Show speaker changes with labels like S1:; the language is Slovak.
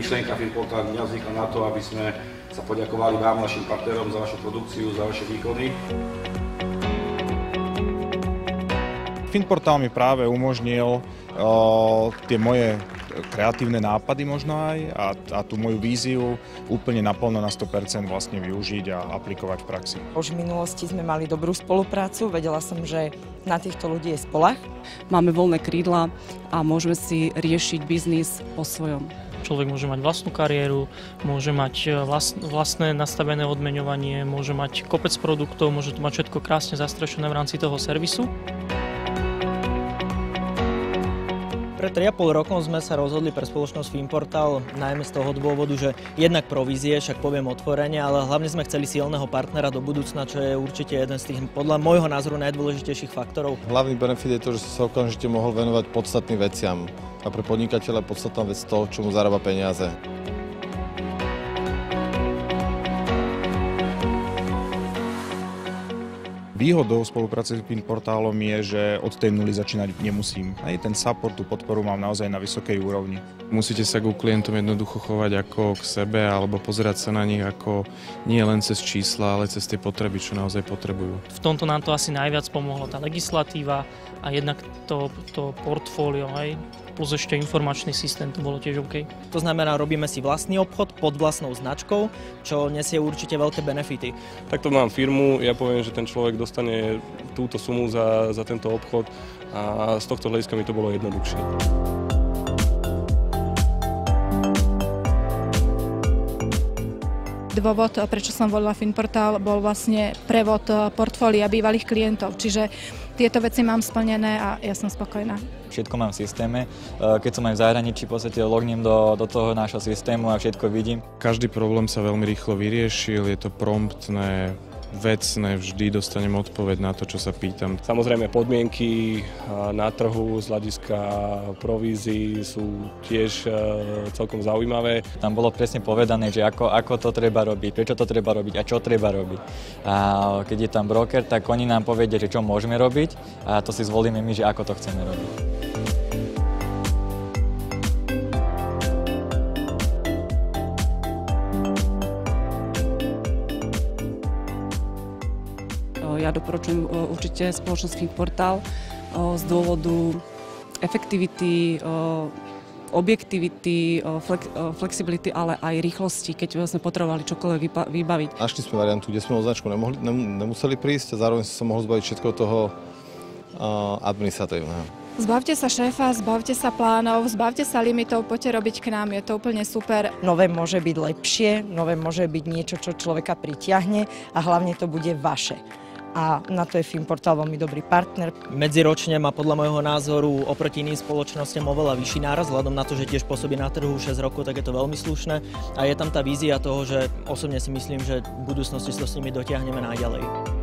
S1: myšlienka Finportálu nevznikla na to, aby sme sa poďakovali vám, našim partnerom, za vašu produkciu, za vaše výkony.
S2: Finportál mi práve umožnil tie moje kreatívne nápady možno aj a tú moju víziu úplne naplno na 100% vlastne využiť a aplikovať v praxi.
S3: Už v minulosti sme mali dobrú spoluprácu, vedela som, že na týchto ľudí je spoľah.
S4: Máme voľné krídla a môžeme si riešiť biznis po svojom.
S5: Človek môže mať vlastnú kariéru, môže mať vlastné nastavené odmeňovanie, môže mať kopec produktov, môže to mať všetko krásne zastrešené v rámci toho servisu.
S6: Pred 3,5 rokom sme sa rozhodli pre spoločnosť Finportál najmä z toho dôvodu, že jednak provízie, však poviem otvorene, ale hlavne sme chceli silného partnera do budúcna, čo je určite jeden z tých, podľa môjho názoru, najdôležitejších faktorov.
S7: Hlavný benefit je to, že som sa okamžite mohol venovať podstatným veciam a pre podnikateľa je podstatná vec to, čo mu zarába peniaze.
S2: Výhodou spolupráce s Finportálom je, že od tej nuly začínať nemusím. Aj ten support, tú podporu mám naozaj na vysokej úrovni.
S8: Musíte sa ku klientom jednoducho chovať ako k sebe alebo pozerať sa na nich ako nie len cez čísla, ale cez tie potreby, čo naozaj potrebujú.
S5: V tomto nám to asi najviac pomohla tá legislatíva a jednak to portfólio, aj plus ešte informačný systém, to bolo tiež OK.
S6: To znamená, robíme si vlastný obchod pod vlastnou značkou, čo nesie určite veľké benefity.
S9: Takto mám firmu, ja poviem, že ten človek dostane túto sumu za tento obchod a z tohto hľadiska mi to bolo jednoduchšie.
S10: Dôvod, prečo som volila Finportál, bol vlastne prevod portfólia bývalých klientov, čiže tieto veci mám splnené a ja som spokojná.
S11: Všetko mám v systéme. Keď som aj v zahraničí, v podstate lognem do toho nášho systému a všetko vidím.
S8: Každý problém sa veľmi rýchlo vyriešil, je to promptné, vecné, vždy dostanem odpoveď na to, čo sa pýtam.
S9: Samozrejme podmienky na trhu z hľadiska provízií sú tiež celkom zaujímavé.
S11: Tam bolo presne povedané, že ako to treba robiť, prečo to treba robiť a čo treba robiť. A keď je tam broker, tak oni nám povedia, že čo môžeme robiť a to si zvolíme my, že ako to chceme robiť.
S4: Ja doporučujem určite spoločnosť Finportál z dôvodu efektivity, objektivity, flexibility, ale aj rýchlosti, keď sme potrebovali čokoľvek vybaviť.
S7: Našli sme variantu, kde sme o značku nemuseli prísť a zároveň som sa mohol zbaviť všetko toho administratívneho.
S10: Zbavte sa šéfa, zbavte sa plánov, zbavte sa limitov, poďte robiť k nám, je to úplne super.
S3: Nové môže byť lepšie, nové môže byť niečo, čo človeka pritiahne a hlavne to bude vaše. A na to je Finportál veľmi dobrý partner.
S6: Medziročne má podľa môjho názoru oproti iným spoločnostiam oveľa vyšší nárast, vzhľadom na to, že tiež pôsobí na trhu 6 rokov, tak je to veľmi slušné. A je tam tá vízia toho, že osobne si myslím, že v budúcnosti sa s nimi dotiahneme najďalej.